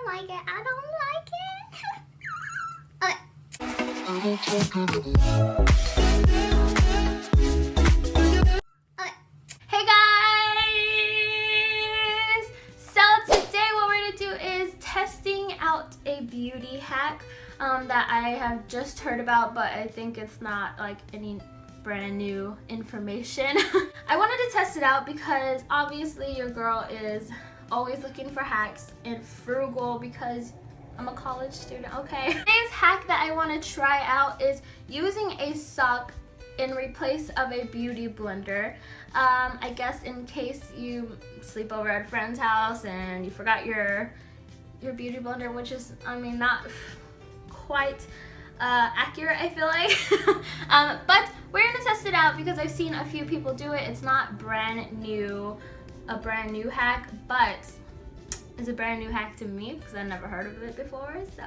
don't like it. I don't like it. Okay. Hey guys! So today what we're gonna do is testing out a beauty hack that I have just heard about, but I think it's not like any brand new information. I wanted to test it out because obviously your girl is always looking for hacks and frugal because I'm a college student, okay? Today's hack that I want to try out is using a sock in replace of a beauty blender. I guess in case you sleep over at a friend's house and you forgot your beauty blender, which is, I mean, not quite accurate, I feel like. But we're gonna test it out because I've seen a few people do it. It's not a brand new hack, but it's a brand new hack to me because I've never heard of it before, so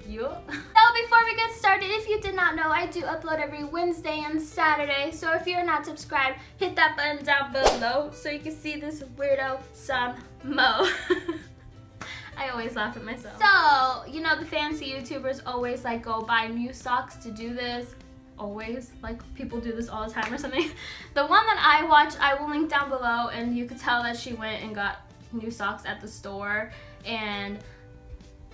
yeah. So before we get started, if you did not know, I do upload every Wednesday and Saturday, so if you're not subscribed, hit that button down below so you can see this weirdo some mo. I always laugh at myself. So, you know the fancy YouTubers always like go buy new socks to do this. Always, like people do this all the time or something. The one that I watch, I will link down below, and you could tell that she went and got new socks at the store and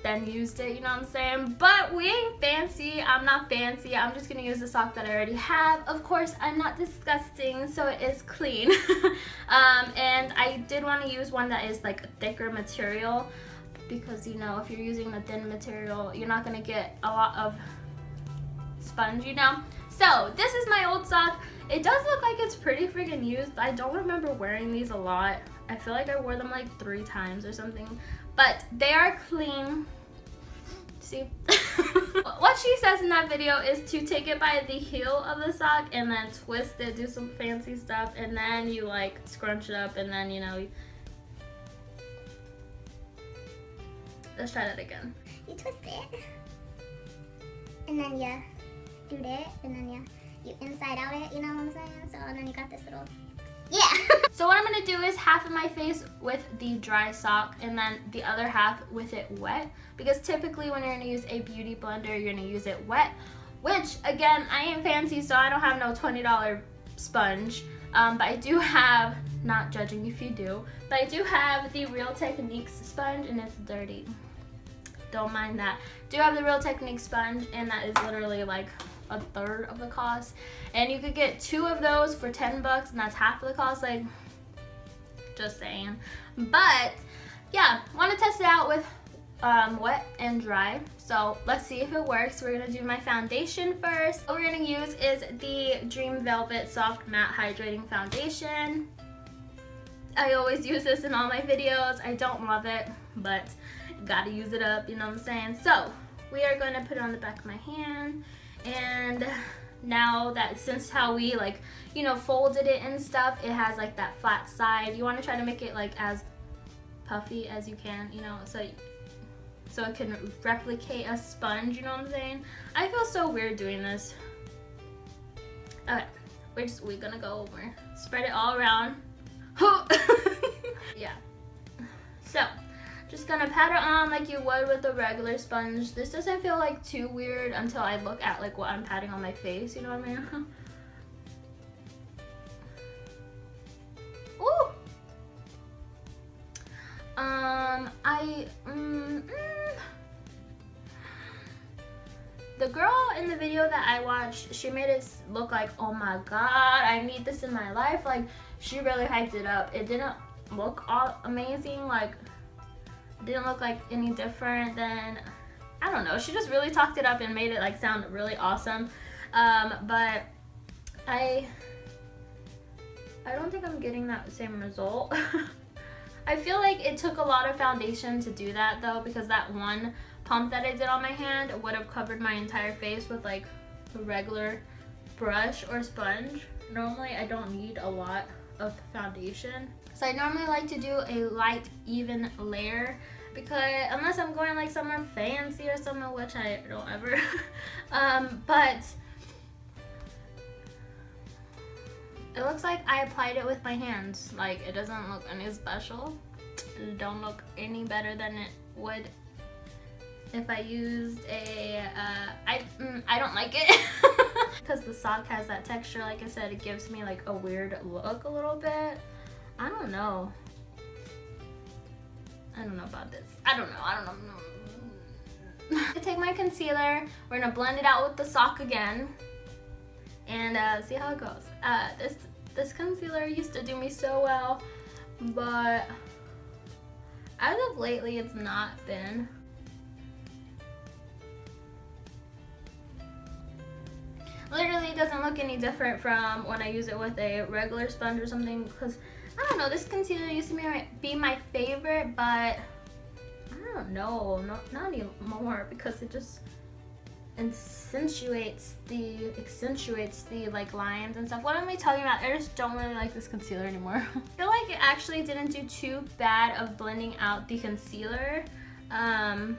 then used it, you know what I'm saying? But we ain't fancy. I'm not fancy. I'm just gonna use the sock that I already have. Of course, I'm not disgusting, so it is clean. And I did want to use one that is like a thicker material because, you know, if you're using the thin material, you're not gonna get a lot of sponge, you know? So this is my old sock. It does look like it's pretty freaking used, but I don't remember wearing these a lot. I feel like I wore them like 3 times or something, but they are clean. See? What she says in that video is to take it by the heel of the sock and then twist it, do some fancy stuff, and then you like scrunch it up, and then, you know, let's try that again. You twist it, and then you do that, and then you inside out it, you know what I'm saying? So then you got this little, yeah. So what I'm gonna do is half of my face with the dry sock and then the other half with it wet, because typically when you're gonna use a beauty blender, you're gonna use it wet, which again, I ain't fancy, so I don't have no $20 sponge, but I do have, not judging if you do, but I do have the Real Techniques sponge, and it's dirty. Don't mind that. Do have the Real Techniques sponge, and that is literally like 1/3 of the cost, and you could get 2 of those for $10, and that's half of the cost, like, just saying. But yeah, want to test it out with wet and dry, so let's see if it works. We're gonna do my foundation first. What we're gonna use is the Dream Velvet Soft Matte Hydrating Foundation. I always use this in all my videos. I don't love it, but gotta use it up, you know what I'm saying? So we are going to put it on the back of my hand, and now that, since how we, like, you know, folded it and stuff, it has like that flat side. You want to try to make it like as puffy as you can, you know, so it can replicate a sponge, you know what I'm saying? I feel so weird doing this. Okay, we're gonna go over, spread it all around. Yeah, so just gonna pat it on like you would with a regular sponge. This doesn't feel like too weird until I look at like what I'm patting on my face, you know what I mean? Ooh! The girl in the video that I watched, she made it look like, oh my god, I need this in my life. Like, she really hyped it up. It didn't look all amazing, like, it didn't look like any different than, I don't know, she just really talked it up and made it like sound really awesome. But I don't think I'm getting that same result. I feel like it took a lot of foundation to do that though, because that one pump that I did on my hand would have covered my entire face with like a regular brush or sponge. Normally I don't need a lot of foundation, so I normally like to do a light even layer, because unless I'm going like somewhere fancy or somewhere, which I don't ever but it looks like I applied it with my hands. Like, it doesn't look any special. It don't look any better than it would if I used a, I don't like it. Because the sock has that texture, like I said, it gives me like a weird look a little bit. I don't know. I don't know about this. I don't know. I take my concealer, we're gonna blend it out with the sock again, and see how it goes. This concealer used to do me so well, but as of lately, it's not been. Literally doesn't look any different from when I use it with a regular sponge or something, because I don't know, this concealer used to be my favorite, but I don't know, not anymore, because it just accentuates the like lines and stuff. What am I talking about? I just don't really like this concealer anymore. I feel like it actually didn't do too bad of blending out the concealer. I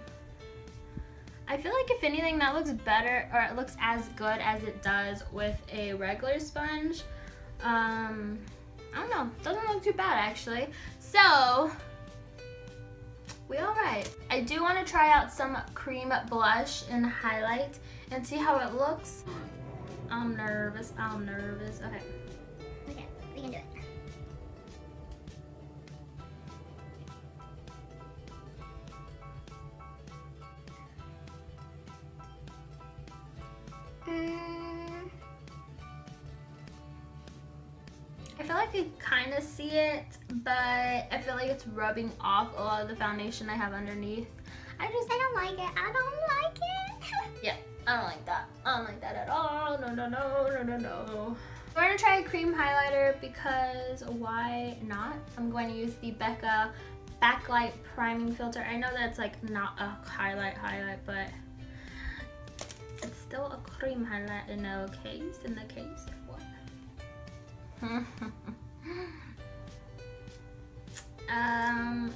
feel like if anything that looks better, or it looks as good as it does with a regular sponge. I don't know, doesn't look too bad actually. So, we all right. I do want to try out some cream blush and highlight and see how it looks. I'm nervous, okay. Okay, we can do it. I feel like I kind of see it, but I feel like it's rubbing off a lot of the foundation I have underneath. I don't like it. I don't like it. Yeah, I don't like that. I don't like that at all. No. We're gonna try a cream highlighter because why not? I'm going to use the Becca Backlight Priming Filter. I know that's like not a highlight, but it's still a cream highlight in the case. What?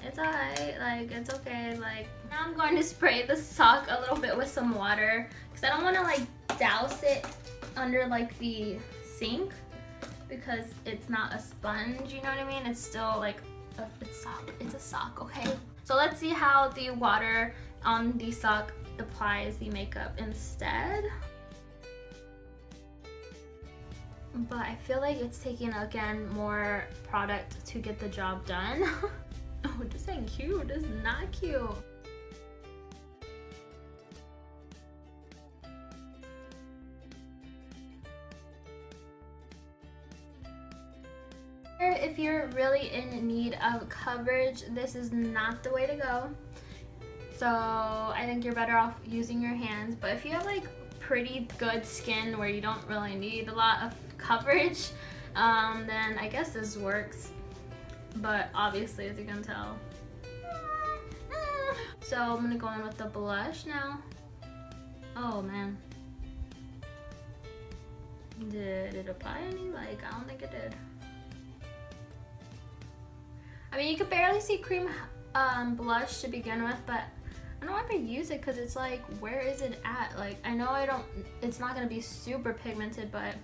It's alright, like it's okay. Like now I'm going to spray the sock a little bit with some water because I don't want to like douse it under like the sink because it's not a sponge, you know what I mean? It's still like it's a sock, okay? So let's see how the water on the sock applies the makeup instead. But I feel like it's taking, again, more product to get the job done. Oh, this ain't cute. This is not cute. If you're really in need of coverage, this is not the way to go. So I think you're better off using your hands. But if you have like pretty good skin where you don't really need a lot of coverage, then I guess this works. But obviously, as you can tell. So I'm gonna go in with the blush now. Oh man. Did it apply any? Like, I don't think it did. I mean, you could barely see cream blush to begin with, but I don't ever use it because it's like, where is it at? Like, I know it's not gonna be super pigmented, but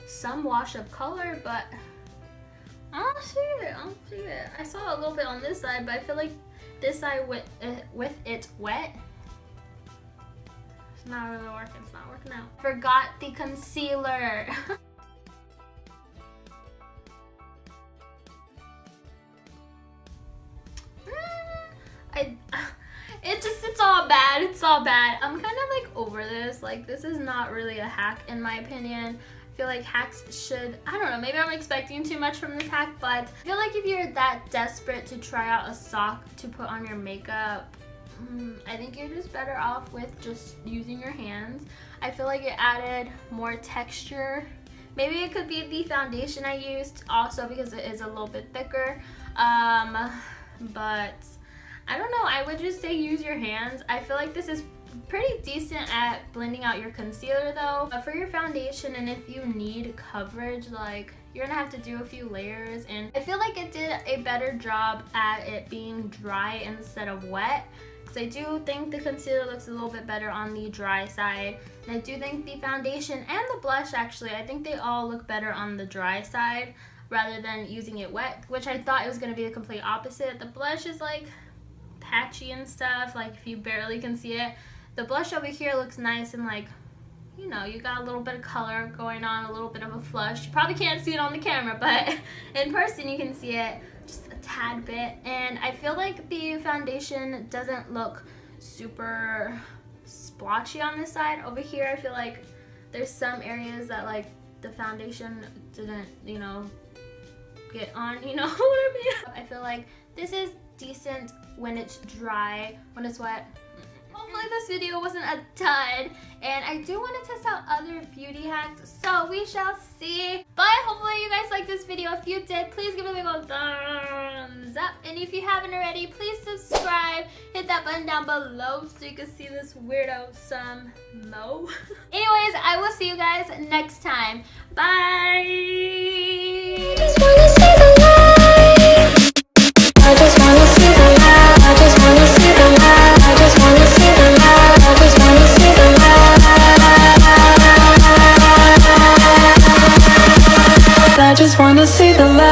some wash of color, but I don't see it. I saw a little bit on this side, but I feel like this side with it's wet, it's not really working. It's not working out. Forgot the concealer. It's all bad. I'm kind of like over this. Like, this is not really a hack in my opinion. I feel like hacks should, I don't know, maybe I'm expecting too much from this hack, but I feel like if you're that desperate to try out a sock to put on your makeup, I think you're just better off with just using your hands. I feel like it added more texture. Maybe it could be the foundation I used also because it is a little bit thicker, but I don't know, I would just say use your hands. I feel like this is pretty decent at blending out your concealer though. But for your foundation, and if you need coverage, like, you're gonna have to do a few layers, and I feel like it did a better job at it being dry instead of wet. Because I do think the concealer looks a little bit better on the dry side. And I do think the foundation and the blush, actually, I think they all look better on the dry side rather than using it wet, which I thought it was gonna be the complete opposite. The blush is like patchy and stuff, like if you barely can see it. The blush over here looks nice and like, you know, you got a little bit of color going on, a little bit of a flush. You probably can't see it on the camera, but in person you can see it just a tad bit. And I feel like the foundation doesn't look super splotchy on this side. Over here I feel like there's some areas that like the foundation didn't, you know, get on, you know what I mean? I feel like this is decent when it's dry. When it's wet, hopefully this video wasn't a dud, and I do want to test out other beauty hacks, so we shall see. But hopefully you guys liked this video. If you did, please give it a big old thumbs up, and if you haven't already, please subscribe. Hit that button down below so you can see this weirdo some more. Anyways, I will see you guys next time. Bye. I just wanna see the light.